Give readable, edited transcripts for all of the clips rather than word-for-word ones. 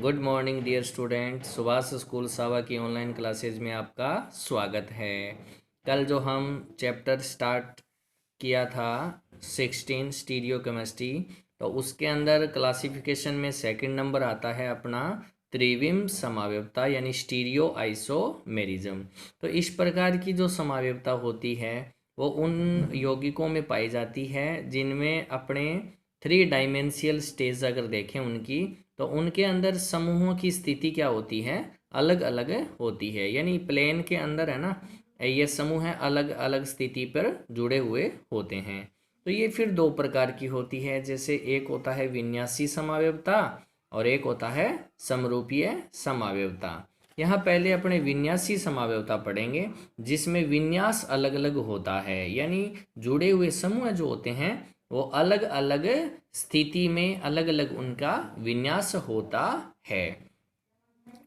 Good morning dear student. Subhash school सावा की online classes में आपका स्वागत है। कल जो हम चैप्टर स्टार्ट किया था 16 स्टीरियो केमिस्ट्री, तो उसके अंदर क्लासिफिकेशन में सेकंड नंबर आता है अपना त्रिविम समावयवता यानी स्टीरियो आइसोमेरिज्म। तो इस प्रकार की जो समावयवता होती है वो उन यौगिकों में पाई जाती है जिनमें अपने 3 डायमेंशियल स्टेज अगर देखें उनकी, तो उनके अंदर समूहों की स्थिति क्या होती है, अलग अलग होती है। यानी प्लेन के अंदर है ना, ये समूह है अलग अलग स्थिति पर जुड़े हुए होते हैं। तो ये फिर 2 प्रकार की होती है, जैसे एक होता है विन्यासी समावयवता और एक होता है समरूपीय समावयवता। यहाँ पहले अपने विन्यासी समावयवता पढ़ेंगे, जिसमें विन्यास अलग अलग होता है, यानी जुड़े हुए समूह जो होते हैं वो अलग अलग स्थिति में अलग अलग उनका विन्यास होता है।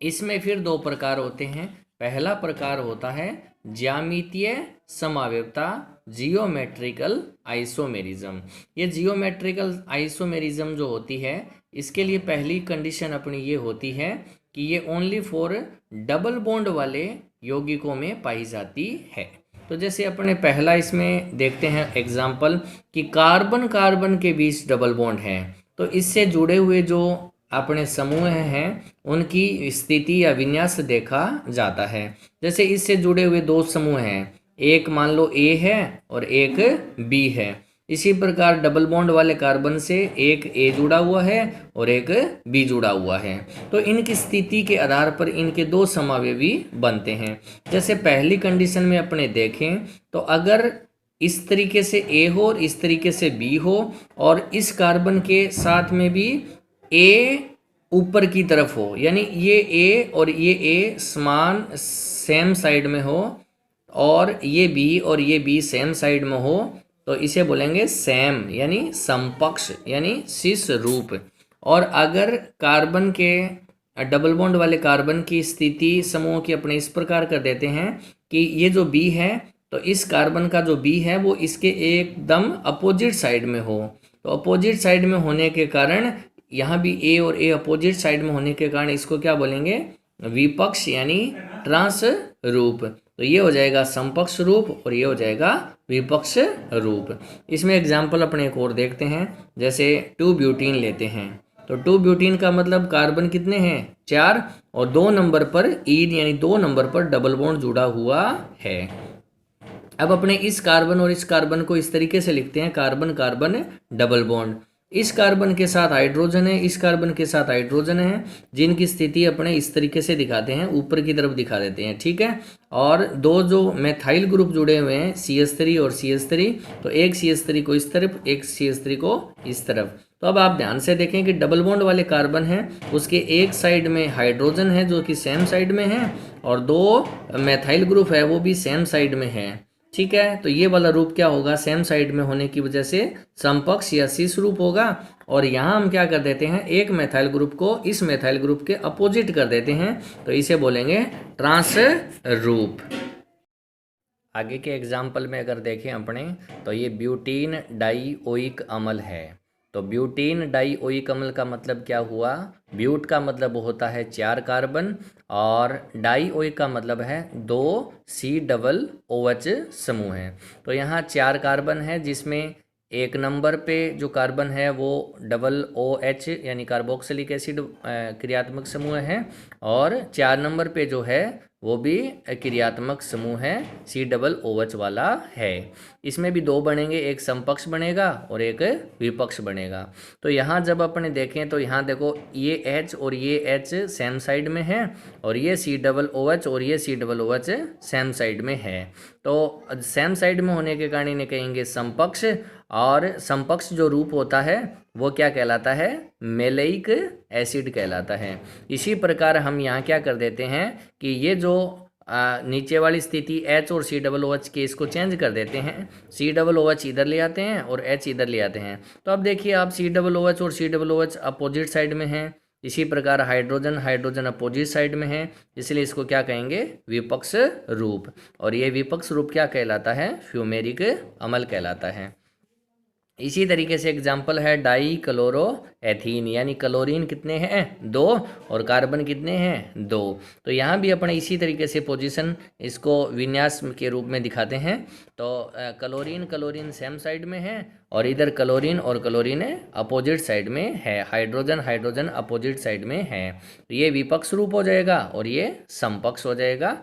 इसमें फिर 2 प्रकार होते हैं। पहला प्रकार होता है ज्यामितीय समावयवता, जियोमेट्रिकल आइसोमेरिज्म। ये जियोमेट्रिकल आइसोमेरिज्म जो होती है, इसके लिए पहली कंडीशन अपनी ये होती है कि ये ओनली फॉर डबल बॉन्ड वाले यौगिकों में पाई जाती है। तो जैसे अपने पहला इसमें देखते हैं एग्जाम्पल कि कार्बन कार्बन के बीच डबल बॉन्ड है, तो इससे जुड़े हुए जो अपने समूह हैं उनकी स्थिति या विन्यास देखा जाता है। जैसे इससे जुड़े हुए 2 समूह हैं, एक मान लो ए है और एक बी है। इसी प्रकार डबल बॉन्ड वाले कार्बन से एक ए जुड़ा हुआ है और एक बी जुड़ा हुआ है। तो इनकी स्थिति के आधार पर इनके 2 समावयवी बनते हैं। जैसे पहली कंडीशन में अपने देखें तो अगर इस तरीके से ए हो और इस तरीके से बी हो और इस कार्बन के साथ में भी ए ऊपर की तरफ हो, यानी ये ए और ये ए समान सेम साइड में हो और ये बी और ये बी सेम साइड में हो, तो इसे बोलेंगे सेम यानी समपक्ष यानी सिस रूप। और अगर कार्बन के डबल बॉन्ड वाले कार्बन की स्थिति समूह की अपने इस प्रकार कर देते हैं कि ये जो बी है, तो इस कार्बन का जो बी है वो इसके एकदम अपोजिट साइड में हो। तो अपोजिट साइड में होने के कारण यहाँ भी ए और ए अपोजिट साइड में होने के कारण इसको क्या बोलेंगे, विपक्ष यानी ट्रांस रूप। तो ये हो जाएगा समपक्ष रूप और ये हो जाएगा विपक्ष रूप। इसमें एग्जाम्पल अपने एक और देखते हैं, जैसे 2 ब्यूटीन लेते हैं। तो 2 ब्यूटीन का मतलब कार्बन कितने हैं, 4, और 2 नंबर पर ईन यानी 2 नंबर पर डबल बॉन्ड जुड़ा हुआ है। अब अपने इस कार्बन और इस कार्बन को इस तरीके से लिखते हैं, कार्बन कार्बन डबल बॉन्ड। इस कार्बन के साथ हाइड्रोजन है, इस कार्बन के साथ हाइड्रोजन है, जिनकी स्थिति अपने इस तरीके से दिखाते हैं, ऊपर की तरफ दिखा देते हैं, ठीक है। और 2 जो मेथाइल ग्रुप जुड़े हुए हैं CH3 और CH3, तो एक CH3 को इस तरफ, एक CH3 को इस तरफ। तो अब आप ध्यान से देखें कि डबल बॉन्ड वाले कार्बन है उसके एक साइड में हाइड्रोजन है जो कि सेम साइड में है, और 2 मेथाइल ग्रुप है वो भी सेम साइड में है, ठीक है। तो ये वाला रूप क्या होगा, सेम साइड में होने की वजह से समपक्ष या सिस रूप होगा। और यहाँ हम क्या कर देते हैं, एक मेथाइल ग्रुप को इस मेथाइल ग्रुप के अपोजिट कर देते हैं, तो इसे बोलेंगे ट्रांस रूप। आगे के एग्जाम्पल में अगर देखें अपने, तो ये ब्यूटीन डाइओइक अम्ल है। तो ब्यूटीन डाइओइक अम्ल का मतलब क्या हुआ, ब्यूट का मतलब होता है 4 कार्बन और डाइओइक का मतलब है 2 COOH समूह है। तो यहाँ 4 कार्बन है, जिसमें 1 नंबर पे जो कार्बन है वो OOH यानी कार्बोक्सिलिक एसिड क्रियात्मक समूह है, और 4 नंबर पे जो है वो भी क्रियात्मक समूह है, COOH वाला है। इसमें भी 2 बनेंगे, एक समपक्ष बनेगा और एक विपक्ष बनेगा। तो यहाँ जब अपने देखें तो यहाँ देखो ये H और ये H सेम साइड में है, और ये COOH और ये COOH सेम साइड में है। तो सेम साइड में होने के कारण इन्हें कहेंगे समपक्ष, और समपक्ष जो रूप होता है वो क्या कहलाता है, मेलेइक एसिड कहलाता है। इसी प्रकार हम यहाँ क्या कर देते हैं कि ये जो नीचे वाली स्थिति H और COOH के इसको चेंज कर देते हैं, COOH इधर ले आते हैं और H इधर ले आते हैं। तो अब देखिए आप COOH और COOH अपोजिट साइड में हैं, इसी प्रकार हाइड्रोजन हाइड्रोजन अपोजिट साइड में है, इसलिए इसको क्या कहेंगे, विपक्ष रूप। और ये विपक्ष रूप क्या कहलाता है, फ्यूमेरिक अम्ल कहलाता है। इसी तरीके से एग्जाम्पल है डाई क्लोरो एथीन, यानी क्लोरीन कितने हैं 2 और कार्बन कितने हैं 2। तो यहाँ भी अपने इसी तरीके से पोजीशन इसको विन्यास के रूप में दिखाते हैं। तो क्लोरीन क्लोरीन सेम साइड में है और इधर क्लोरीन और क्लोरीन अपोजिट साइड में है, हाइड्रोजन हाइड्रोजन अपोजिट साइड में है। तो ये विपक्ष रूप हो जाएगा और ये समपक्ष हो जाएगा,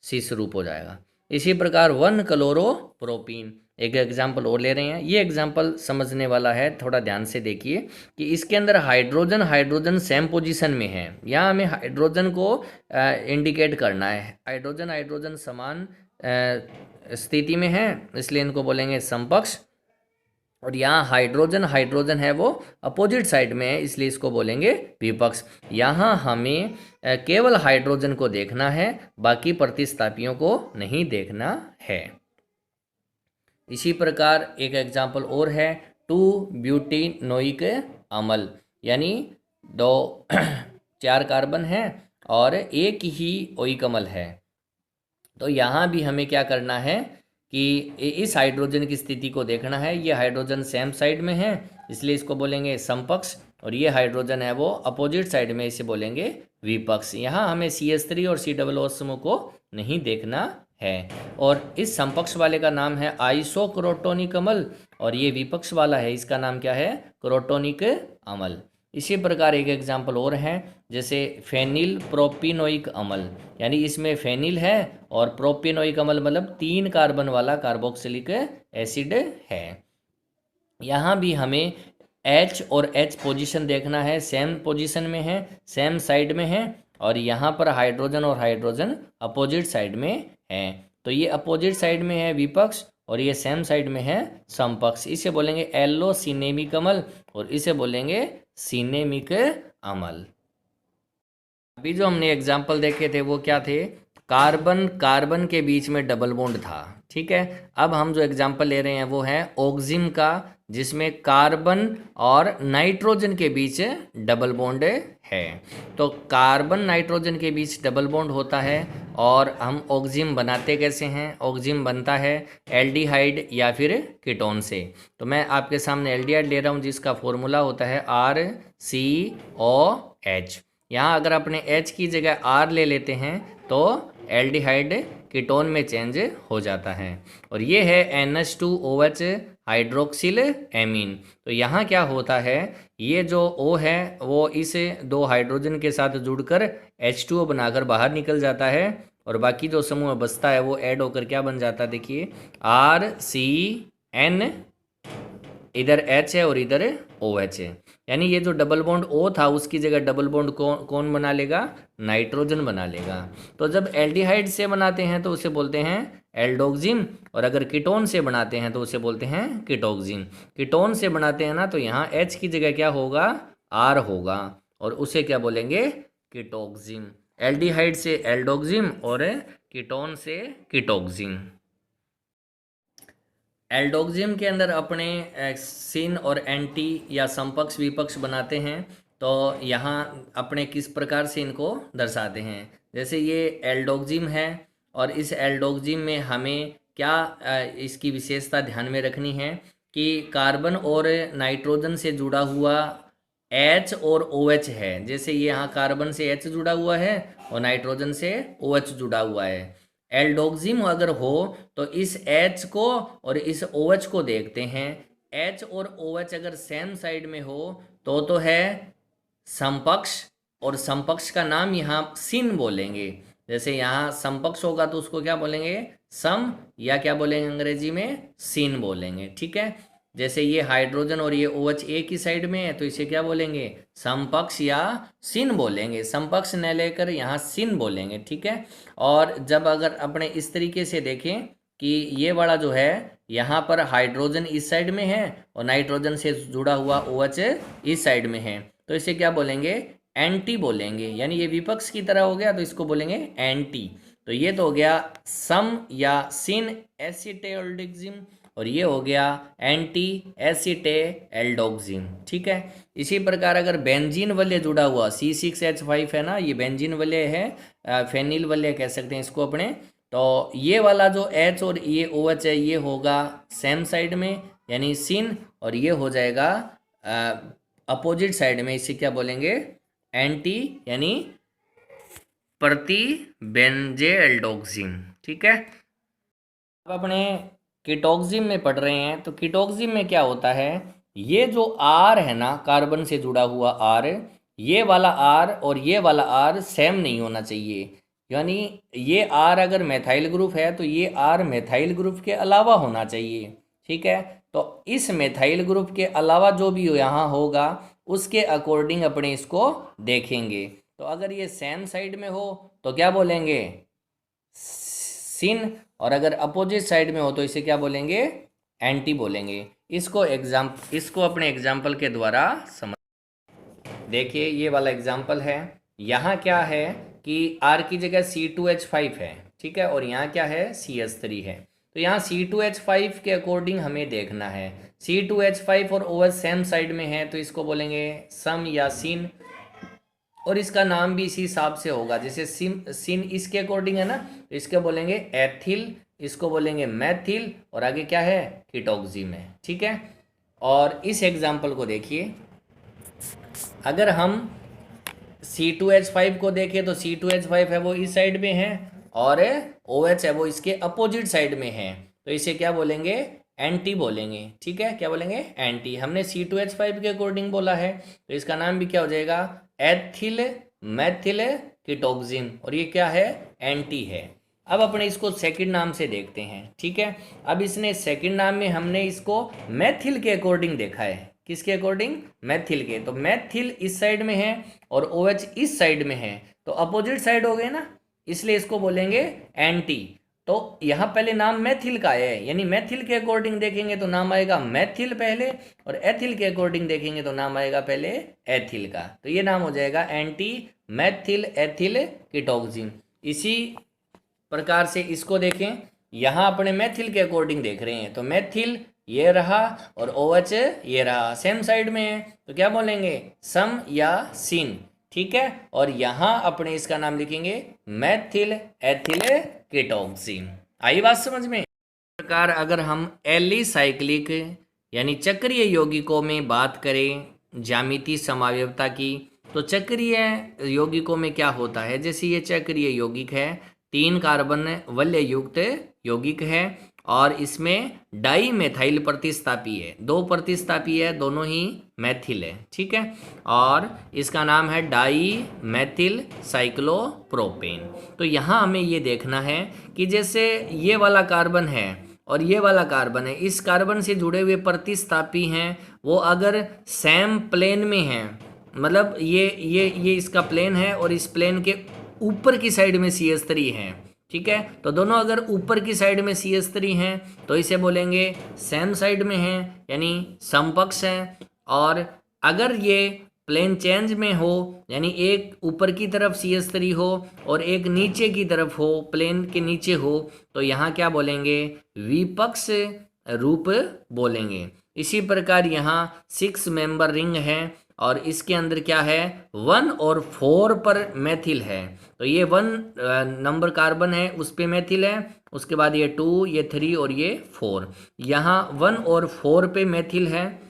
शीर्ष रूप हो जाएगा। इसी प्रकार 1 क्लोरो प्रोपीन, एक एग्जाम्पल और ले रहे हैं। ये एग्जाम्पल समझने वाला है, थोड़ा ध्यान से देखिए कि इसके अंदर हाइड्रोजन हाइड्रोजन सेम पोजीशन में है। यहाँ हमें हाइड्रोजन को इंडिकेट करना है, हाइड्रोजन हाइड्रोजन समान स्थिति में है, इसलिए इनको बोलेंगे समपक्ष। और यहाँ हाइड्रोजन हाइड्रोजन है वो अपोजिट साइड में है, इसलिए इसको बोलेंगे विपक्ष। यहाँ हमें केवल हाइड्रोजन को देखना है, बाकी प्रतिस्थापियों को नहीं देखना है। इसी प्रकार एक एग्जाम्पल और है 2 ब्यूटेनोइक अम्ल, यानी 4 कार्बन है और एक ही ओइक अम्ल है। तो यहाँ भी हमें क्या करना है कि इस हाइड्रोजन की स्थिति को देखना है। ये हाइड्रोजन सेम साइड में है, इसलिए इसको बोलेंगे समपक्ष, और ये हाइड्रोजन है वो अपोजिट साइड में, इसे बोलेंगे विपक्ष। यहाँ हमें CH3 और COO समूह को नहीं देखना है। और इस समपक्ष वाले का नाम है आइसोक्रोटोनिक अम्ल और ये विपक्ष वाला है, इसका नाम क्या है, क्रोटोनिक अम्ल। इसी प्रकार एक एग्जाम्पल और है, जैसे फेनिल प्रोपिनोइक अम्ल, यानी इसमें फेनिल है और प्रोपिनोइक अम्ल मतलब 3 कार्बन वाला कार्बोक्सिलिक एसिड है। यहाँ भी हमें H और H पोजीशन देखना है, सेम पोजीशन में है, सेम साइड में है, और यहाँ पर हाइड्रोजन और हाइड्रोजन अपोजिट साइड में है। तो ये अपोजिट साइड में है विपक्ष और ये सेम साइड में है समपक्ष। इसे बोलेंगे एल्लो सिनेमिक अम्ल और इसे बोलेंगे सिनेमिक अम्ल। अभी जो हमने एग्जाम्पल देखे थे वो क्या थे, कार्बन कार्बन के बीच में डबल बॉन्ड था, ठीक है। अब हम जो एग्जाम्पल ले रहे हैं वो है ऑक्सिम का, जिसमें कार्बन और नाइट्रोजन के बीच डबल बॉन्ड है। तो कार्बन नाइट्रोजन के बीच डबल बॉन्ड होता है और हम ऑक्सिम बनाते कैसे हैं, ऑक्सिम बनता है एल्डिहाइड या फिर कीटोन से। तो मैं आपके सामने एल्डिहाइड ले रहा हूँ जिसका फॉर्मूला होता है RCOH। यहाँ अगर अपने H की जगह R ले लेते हैं तो एल्डिहाइड कीटोन में चेंज हो जाता है। और ये है NH2OH हाइड्रोक्सिल एमीन। तो यहाँ क्या होता है, ये जो O है वो इस 2 हाइड्रोजन के साथ जुड़कर H2O बनाकर बाहर निकल जाता है और बाकी जो समूह बचता है वो ऐड होकर क्या बन जाता है, देखिए RCN, इधर H है और इधर OH है। यानी ये जो डबल बॉन्ड O था उसकी जगह डबल बॉन्ड कौन बना लेगा, नाइट्रोजन बना लेगा। तो जब एल्डिहाइड से बनाते हैं तो उसे बोलते हैं एल्डोक्सिम, और अगर कीटोन से बनाते हैं तो उसे बोलते हैं कीटोक्सिम। कीटोन से बनाते हैं ना तो यहाँ H की जगह क्या होगा, R होगा और उसे क्या बोलेंगे, कीटोक्सिम। एल्डिहाइड से एल्डोक्सिम और कीटोन से कीटोक्सिम। एल्डोक्सिम के अंदर अपने सिन और एंटी या समपक्ष विपक्ष बनाते हैं। तो यहाँ अपने किस प्रकार से इनको दर्शाते हैं, जैसे ये एल्डोक्सिम है और इस एल्डोक्सिम में हमें क्या इसकी विशेषता ध्यान में रखनी है कि कार्बन और नाइट्रोजन से जुड़ा हुआ H और OH है। जैसे ये यहाँ कार्बन से H जुड़ा हुआ है और नाइट्रोजन से OH जुड़ा हुआ है। एल्डोक्सिम अगर हो तो इस H को और इस OH को देखते हैं। H और OH अगर सेम साइड में हो तो है समपक्ष, और समपक्ष का नाम यहाँ सिन बोलेंगे। जैसे यहाँ समपक्ष होगा तो उसको क्या बोलेंगे, सम, या क्या बोलेंगे अंग्रेजी में, सिन बोलेंगे, ठीक है। जैसे ये हाइड्रोजन और ये OH एक ही साइड में है तो इसे क्या बोलेंगे, समपक्ष या सिन बोलेंगे। समपक्ष न लेकर यहाँ सिन बोलेंगे, ठीक है। और जब अगर अपने इस तरीके से देखें कि ये वाला जो है यहाँ पर हाइड्रोजन इस साइड में है और नाइट्रोजन से जुड़ा हुआ OH इस साइड में है तो इसे क्या बोलेंगे, एंटी बोलेंगे। यानी ये विपक्ष की तरह हो गया तो इसको बोलेंगे एंटी। तो ये तो हो गया सम या सिन एसिटेल्डोक्सिम और ये हो गया एंटी एसिटेल्डोक्सिम, ठीक है। इसी प्रकार अगर बेंजीन वलय जुड़ा हुआ C6H5 है ना, ये बेंजीन वलय है, फेनिल वलय कह सकते हैं इसको अपने। तो ये वाला जो H और ये OH है ये होगा सेम साइड में, यानी सिन, और ये हो जाएगा अपोजिट साइड में, इसे क्या बोलेंगे, एंटी यानी प्रतिबेंजेल्डोक्सिन। ठीक है, अब अपने कीटोक्सिम में पढ़ रहे हैं, तो कीटोक्सिम में क्या होता है, ये जो आर है ना, कार्बन से जुड़ा हुआ आर, ये वाला आर और ये वाला आर सेम नहीं होना चाहिए। यानी ये आर अगर मेथाइल ग्रुप है तो ये आर मेथाइल ग्रुप के अलावा होना चाहिए। ठीक है, तो इस मेथाइल ग्रुप के अलावा जो भी यहाँ होगा उसके अकॉर्डिंग अपने इसको देखेंगे। तो अगर ये सेम साइड में हो तो क्या बोलेंगे, सिन, और अगर अपोजिट साइड में हो तो इसे क्या बोलेंगे, एंटी बोलेंगे। इसको अपने एग्जाम्पल के द्वारा समझ। देखिए ये वाला एग्जाम्पल है, यहाँ क्या है कि R की जगह C2H5 है। ठीक है, और यहाँ क्या है, CH3 है। तो यहाँ C2H5 के अकॉर्डिंग हमें देखना है, C2H5 और OH सेम साइड में है तो इसको बोलेंगे सम या सिन, और इसका नाम भी इसी हिसाब से होगा, जैसे सिन इसके अकॉर्डिंग है ना, तो इसके बोलेंगे एथिल, इसको बोलेंगे मैथिल, और आगे क्या है, कीटोक्सिम है। ठीक है, और इस एग्जाम्पल को देखिए, अगर हम C2H5 को देखें तो C2H5 है वो इस साइड में है, और OH है वो इसके अपोजिट साइड में है, तो इसे क्या बोलेंगे, एंटी बोलेंगे। ठीक है, क्या बोलेंगे, एंटी। हमने C2H5 के अकॉर्डिंग बोला है तो इसका नाम भी क्या हो जाएगा, एथिल मैथिल कीटोक्सिम, और ये क्या है, एंटी है। अब अपने इसको सेकंड नाम से देखते हैं। ठीक है, अब इसने सेकंड नाम में हमने इसको मैथिल के अकॉर्डिंग देखा है, किसके अकॉर्डिंग, मैथिल के। तो मैथिल इस साइड में है और OH इस साइड में है, तो अपोजिट साइड हो गए ना, इसलिए इसको बोलेंगे एंटी। तो यहाँ पहले नाम मैथिल का है, यानी मैथिल के अकॉर्डिंग देखेंगे तो नाम आएगा मैथिल पहले, और एथिल के अकॉर्डिंग देखेंगे तो नाम आएगा पहले एथिल का। तो ये नाम हो जाएगा एंटी मैथिल एथिल कीटोक्सिम। इसी प्रकार से इसको देखें, यहाँ अपने मैथिल के अकॉर्डिंग देख रहे हैं, तो मैथिल ये रहा और OH ये रहा, सेम साइड में है, तो क्या बोलेंगे, सम या सिन। ठीक है, और यहाँ अपने इसका नाम लिखेंगे मैथिल एथिल कीटोक्सिम। आई बात समझ में। इस प्रकार अगर हम एलिसाइक्लिक यानी चक्रीय यौगिकों में बात करें ज्यामितीय समवायवता की, तो चक्रीय यौगिकों में क्या होता है, जैसे ये चक्रीय यौगिक है, 3 कार्बन वलय युक्त यौगिक है, और इसमें डाई मेथाइल प्रतिस्थापी है, 2 प्रतिस्थापी है, दोनों ही मैथिल है। ठीक है, और इसका नाम है डाई मैथिल साइक्लोप्रोपेन। तो यहाँ हमें ये देखना है कि जैसे ये वाला कार्बन है और ये वाला कार्बन है, इस कार्बन से जुड़े हुए प्रतिस्थापी हैं, वो अगर सेम प्लेन में हैं, मतलब ये इसका प्लेन है और इस प्लेन के ऊपर की साइड में CH3 है। ठीक है, तो दोनों अगर ऊपर की साइड में CH3 हैं तो इसे बोलेंगे सेम साइड में हैं, यानी समपक्ष हैं। और अगर ये प्लेन चेंज में हो, यानी एक ऊपर की तरफ CH3 हो और एक नीचे की तरफ हो, प्लेन के नीचे हो, तो यहाँ क्या बोलेंगे, विपक्ष रूप बोलेंगे। इसी प्रकार यहाँ 6 मेंबर रिंग है और इसके अंदर क्या है, 1 और 4 पर मैथिल है, तो ये 1 नंबर कार्बन है उस पे मैथिल है, उसके बाद ये 2, ये 3 और ये 4, यहाँ 1 और 4 पे मैथिल है।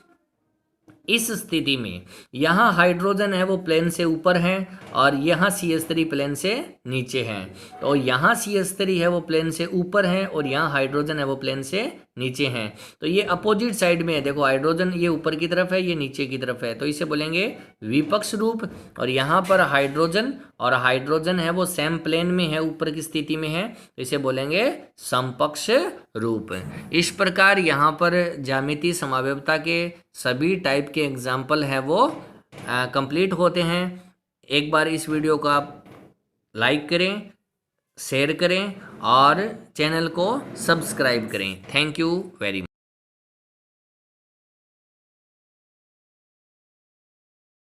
इस स्थिति में यहाँ हाइड्रोजन है वो प्लेन से ऊपर है और यहाँ CH3 प्लेन से नीचे है, तो यहाँ CH3 है वो प्लेन से ऊपर है और यहाँ हाइड्रोजन है वो प्लेन से नीचे हैं, तो ये अपोजिट साइड में है। देखो हाइड्रोजन ये ऊपर की तरफ है, ये नीचे की तरफ है, तो इसे बोलेंगे विपक्ष रूप। और यहाँ पर हाइड्रोजन और हाइड्रोजन है वो सेम प्लेन में है, ऊपर की स्थिति में है, तो इसे बोलेंगे समपक्ष रूप। इस प्रकार यहाँ पर ज्यामितीय समवायवता के सभी टाइप के एग्जाम्पल हैं वो कंप्लीट होते हैं। एक बार इस वीडियो को आप लाइक करें, शेयर करें और चैनल को सब्सक्राइब करें। Thank you very much.